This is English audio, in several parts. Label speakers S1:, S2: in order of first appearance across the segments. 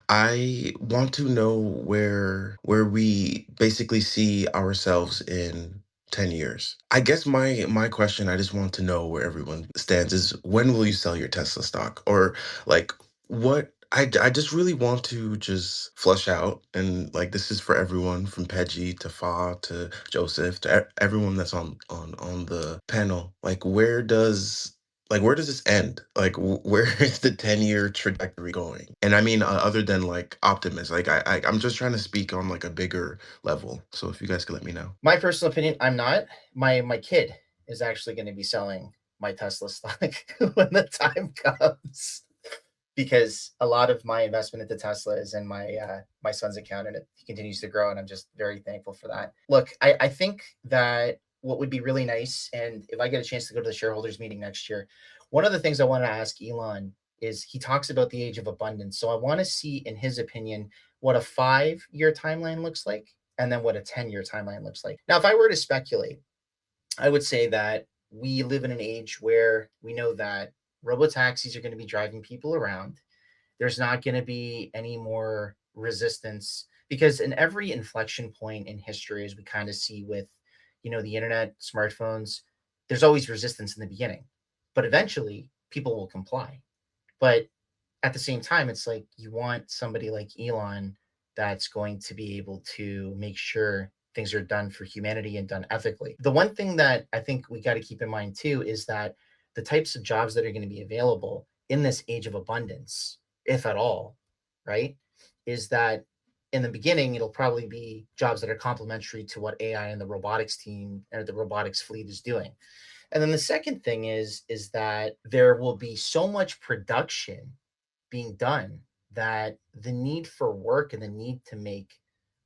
S1: I want to know where we basically see ourselves in 10 years. I guess my question, I just want to know where everyone stands is when will you sell your Tesla stock? Or like what I just really want to just flush out, and like this is for everyone from Pejjy to Fa to Joseph to everyone that's on the panel. Where does this end? Like, where is the 10-year trajectory going? And I mean, other than like optimism, like I'm just trying to speak on like a bigger level. So if you guys could let me know.
S2: My personal opinion, I'm not. My kid is actually going to be selling my Tesla stock when the time comes, because a lot of my investment into Tesla is in my son's account, and it continues to grow, and I'm just very thankful for that. Look, I think that what would be really nice, and if I get a chance to go to the shareholders meeting next year, one of the things I want to ask Elon is he talks about the age of abundance. So I want to see, in his opinion, what a 5-year timeline looks like, and then what a 10-year timeline looks like. Now, if I were to speculate, I would say that we live in an age where we know that robo taxis are going to be driving people around. There's not going to be any more resistance, because in every inflection point in history, as we kind of see with, the internet, smartphones, there's always resistance in the beginning, but eventually people will comply. But at the same time, it's like you want somebody like Elon that's going to be able to make sure things are done for humanity and done ethically. The one thing that I think we got to keep in mind too is that the types of jobs that are going to be available in this age of abundance, if at all, right, is that in the beginning it'll probably be jobs that are complementary to what AI and the robotics team or the robotics fleet is doing. And then the second thing is that there will be so much production being done that the need for work and the need to make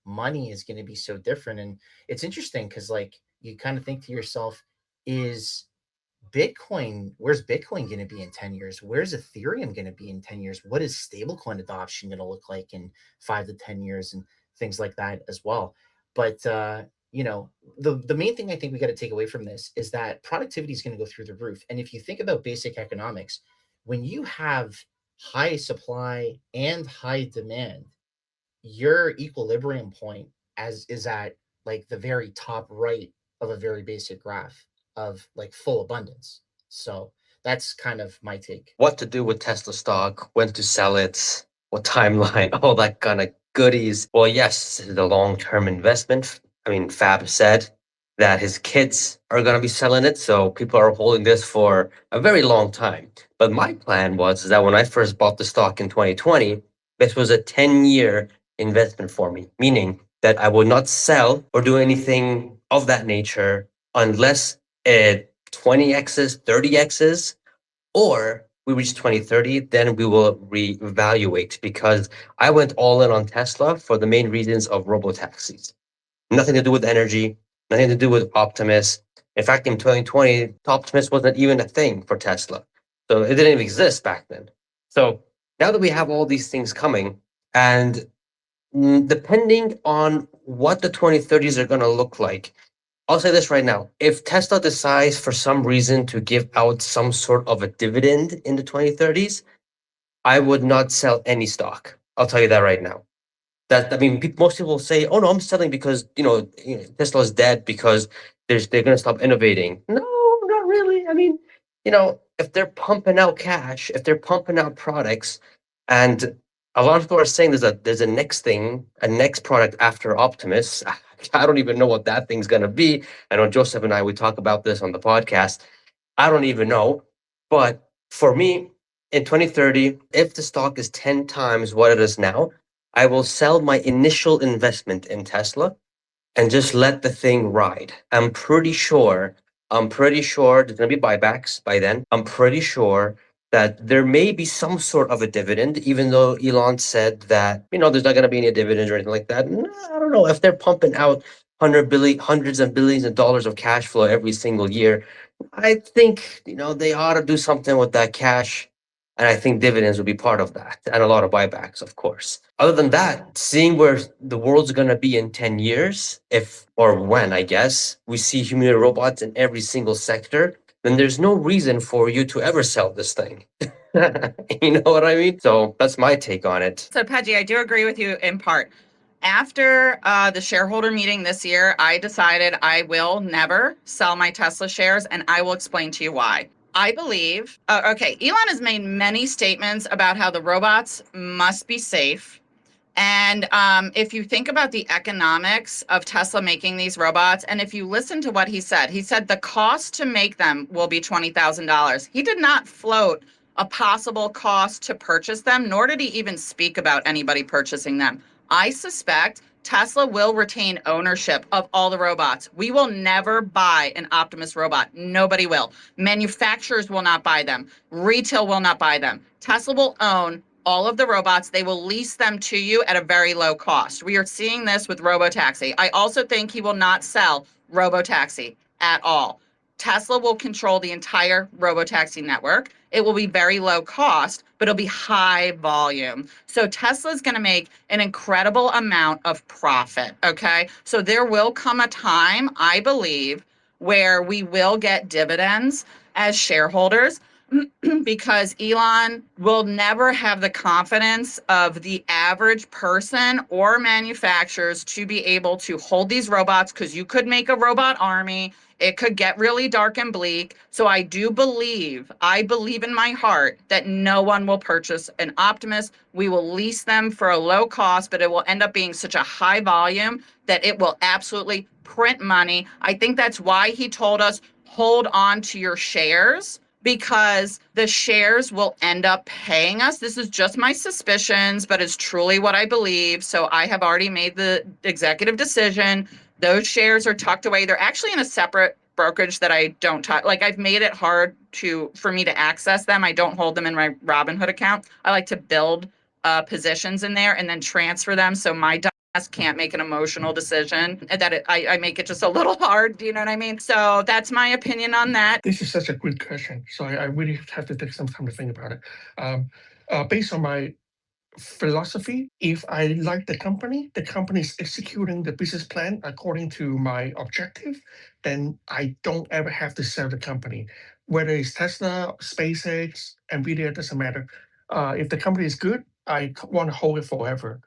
S2: money is going to be so different. And it's interesting because, like, you kind of think to yourself, is where's Bitcoin going to be in 10 years? Where's Ethereum going to be in 10 years? What is stablecoin adoption going to look like in 5 to 10 years, and things like that as well? But, the main thing I think we got to take away from this is that productivity is going to go through the roof. And if you think about basic economics, when you have high supply and high demand, your equilibrium point as is at like the very top right of a very basic graph of like full abundance. So that's kind of my take.
S3: What to do with Tesla stock, when to sell it, what timeline, all that kind of goodies. Well, yes, this is a long-term investment. I mean, Fab said that his kids are going to be selling it, so people are holding this for a very long time. But my plan was that when I first bought the stock in 2020, this was a 10-year investment for me, meaning that I would not sell or do anything of that nature unless it 20x's, 30x's, or we reach 2030, then we will reevaluate, because I went all in on Tesla for the main reasons of robotaxis. Nothing to do with energy, nothing to do with Optimus. In fact, in 2020, Optimus wasn't even a thing for Tesla. So it didn't even exist back then. So now that we have all these things coming, and depending on what the 2030s are going to look like, I'll say this right now. If Tesla decides for some reason to give out some sort of a dividend in the 2030s, I would not sell any stock. I'll tell you that right now. I mean, most people say, "Oh no, I'm selling because Tesla's dead because they're going to stop innovating." No, not really. I mean, if they're pumping out cash, if they're pumping out products, and a lot of people are saying there's a next thing, a next product after Optimus. I don't even know what that thing's going to be. I know Joseph and I, we talk about this on the podcast. I don't even know. But for me, in 2030, if the stock is 10 times what it is now, I will sell my initial investment in Tesla and just let the thing ride. I'm pretty sure there's going to be buybacks by then. I'm pretty sure that there may be some sort of a dividend, even though Elon said that, there's not going to be any dividends or anything like that. No, I don't know. If they're pumping out hundreds of billions of dollars of cash flow every single year, I think, they ought to do something with that cash. And I think dividends will be part of that, and a lot of buybacks, of course. Other than that, seeing where the world's going to be in 10 years, if or when, I guess, we see humanoid robots in every single sector, then there's no reason for you to ever sell this thing. You know what I mean? So that's my take on it.
S4: So, Pejjy, I do agree with you in part. After the shareholder meeting this year, I decided I will never sell my Tesla shares, and I will explain to you why. I believe, okay, Elon has made many statements about how the robots must be safe. And if you think about the economics of Tesla making these robots, and if you listen to what he said the cost to make them will be $20,000. He did not float a possible cost to purchase them, nor did he even speak about anybody purchasing them. I suspect Tesla will retain ownership of all the robots. We will never buy an Optimus robot. Nobody will. Manufacturers will not buy them. Retail will not buy them. Tesla will own all of the robots. They will lease them to you at a very low cost. We are seeing this with Robotaxi. I also think he will not sell Robotaxi at all. Tesla will control the entire Robotaxi network. It will be very low cost, but it'll be high volume. So Tesla is going to make an incredible amount of profit. Okay. So there will come a time, I believe, where we will get dividends as shareholders. Because Elon will never have the confidence of the average person or manufacturers to be able to hold these robots, because you could make a robot army. It could get really dark and bleak. So I believe in my heart that no one will purchase an Optimus. We will lease them for a low cost, but it will end up being such a high volume that it will absolutely print money. I think that's why he told us, hold on to your shares, because the shares will end up paying us. This is just my suspicions, but it's truly what I believe. So I have already made the executive decision. Those shares are tucked away. They're actually in a separate brokerage that I don't touch. Like, I've made it hard for me to access them. I don't hold them in my Robinhood account. I like to build positions in there and then transfer them. So my can't make an emotional decision, that I make it just a little hard. Do you know what I mean? So that's my opinion on that.
S5: This is such a good question. So I really have to take some time to think about it. Based on my philosophy, if I like the company is executing the business plan according to my objective, then I don't ever have to sell the company. Whether it's Tesla, SpaceX, Nvidia, doesn't matter. If the company is good, I want to hold it forever.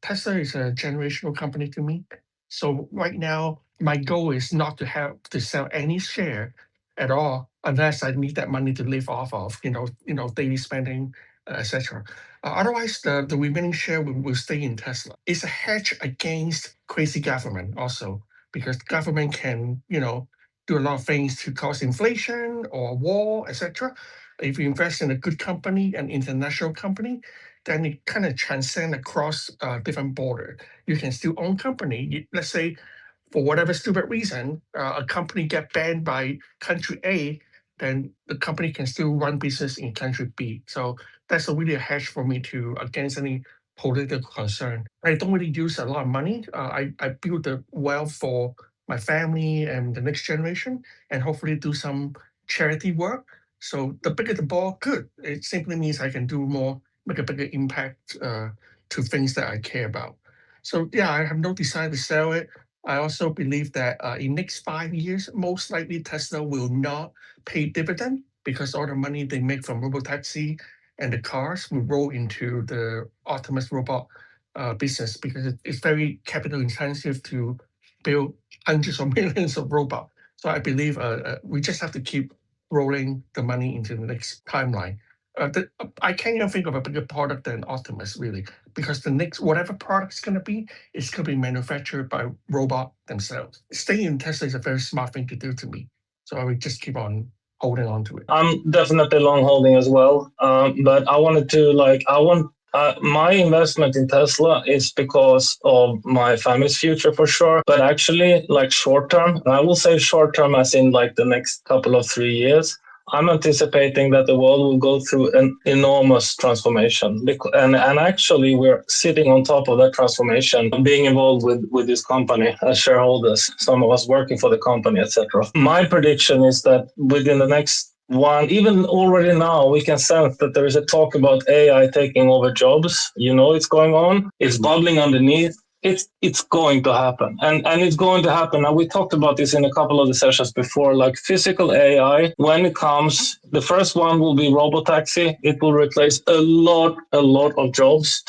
S5: Tesla is a generational company to me. So right now, my goal is not to have to sell any share at all unless I need that money to live off of, daily spending, etc. Otherwise, the remaining share will stay in Tesla. It's a hedge against crazy government also, because government can, do a lot of things to cause inflation or war, etc. If you invest in a good company, an international company, then it kind of transcend across different border. You can still own company. Let's say, for whatever stupid reason, a company get banned by country A, then the company can still run business in country B. So that's really a hedge for me to against any political concern. I don't really use a lot of money. I build the wealth for my family and the next generation, and hopefully do some charity work. So the bigger the ball, good. It simply means I can do more, make a bigger impact to things that I care about. So yeah, I have no desire to sell it. I also believe that in next 5 years, most likely Tesla will not pay dividend, because all the money they make from robotaxi and the cars will roll into the Optimus robot business, because it's very capital intensive to build hundreds of millions of robots. So I believe we just have to keep rolling the money into the next timeline. I can't even think of a bigger product than Optimus, really, because the next, whatever product is going to be, it's going to be manufactured by robot themselves. Staying in Tesla is a very smart thing to do to me. So I will just keep on holding on to it.
S6: I'm definitely long holding as well. But I wanted to my investment in Tesla is because of my family's future for sure. But actually, like short term, and I will say short term as in like the next couple of 3 years, I'm anticipating that the world will go through an enormous transformation. And actually, we're sitting on top of that transformation, being involved with this company as shareholders, some of us working for the company, etc. My prediction is that within the next even already now, we can sense that there is a talk about AI taking over jobs. It's going on. It's bubbling underneath. it's going to happen, and it's going to happen. And we talked about this in a couple of the sessions before, like physical AI. When it comes, the first one will be robotaxi. It will replace a lot of jobs.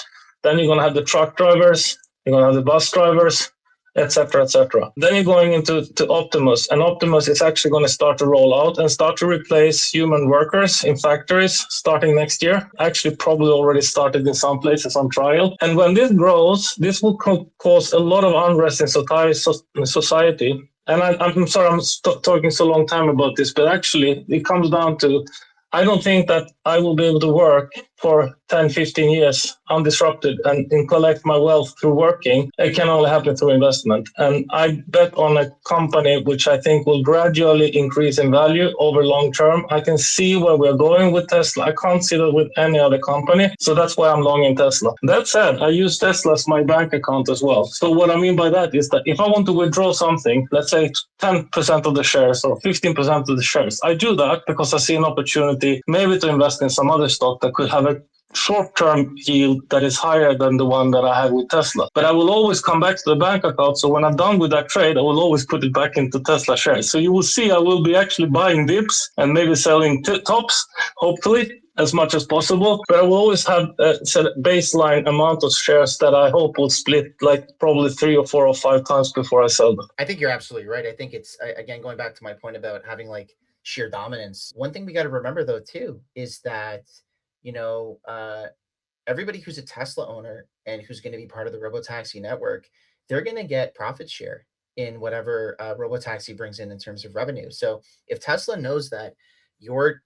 S6: Then you're going to have the truck drivers, you're going to have the bus drivers, etc., etc. Then you're going into Optimus, and Optimus is actually going to start to roll out and start to replace human workers in factories starting next year. Actually, probably already started in some places on trial. And when this grows, this will cause a lot of unrest in society. And I'm sorry, I'm talking so long time about this, but actually, it comes down to I don't think that I will be able to work for 10, 15 years undisrupted and collect my wealth through working. It can only happen through investment. And I bet on a company which I think will gradually increase in value over long term. I can see where we're going with Tesla. I can't see that with any other company. So that's why I'm long in Tesla. That said, I use Tesla as my bank account as well. So what I mean by that is that if I want to withdraw something, let's say 10% of the shares or 15% of the shares, I do that because I see an opportunity maybe to invest in some other stock that could have a short-term yield that is higher than the one that I have with Tesla. But I will always come back to the bank account. So when I'm done with that trade, I will always put it back into Tesla shares. So you will see I will be actually buying dips and maybe selling tops, hopefully, as much as possible. But I will always have a baseline amount of shares that I hope will split like probably 3 or 4 or 5 times before I sell them.
S2: I think you're absolutely right. I think it's, again, going back to my point about having like sheer dominance. One thing we got to remember though too is that everybody who's a Tesla owner and who's going to be part of the robotaxi network, they're going to get profit share in whatever robotaxi brings in terms of revenue. So if Tesla knows that your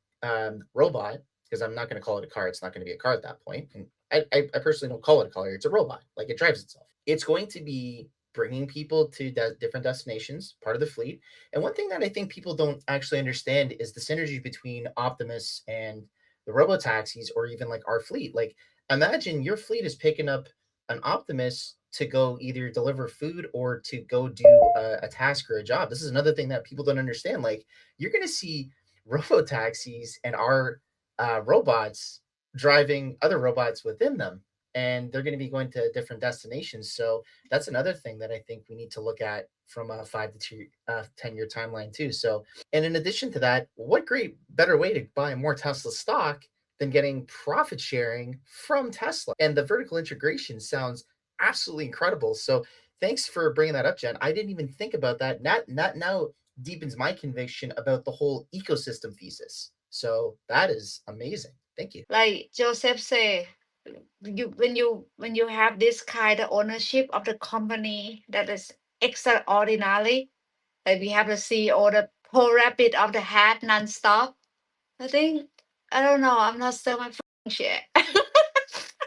S2: robot, because I'm not going to call it a car, it's not going to be a car at that point, and I personally don't call it a car, it's a robot, like it drives itself. It's going to be bringing people to different destinations, part of the fleet. And one thing that I think people don't actually understand is the synergy between Optimus and the robo taxis, or even like our fleet. Like, imagine your fleet is picking up an Optimus to go either deliver food or to go do a task or a job. This is another thing that people don't understand. Like, you're going to see robo taxis and our robots driving other robots within them, and they're going to be going to different destinations. So that's another thing that I think we need to look at from a 5 to 10 year timeline too. So, and in addition to that, what great better way to buy more Tesla stock than getting profit sharing from Tesla? And the vertical integration sounds absolutely incredible. So thanks for bringing that up, Jen. I didn't even think about that. Not now deepens my conviction about the whole ecosystem thesis. So that is amazing. Thank you.
S7: Like Joseph say, when you have this kind of ownership of the company that is extraordinary, like we have the CEO, the pull rabbit of the hat non-stop. I think I don't know. I'm not selling my share.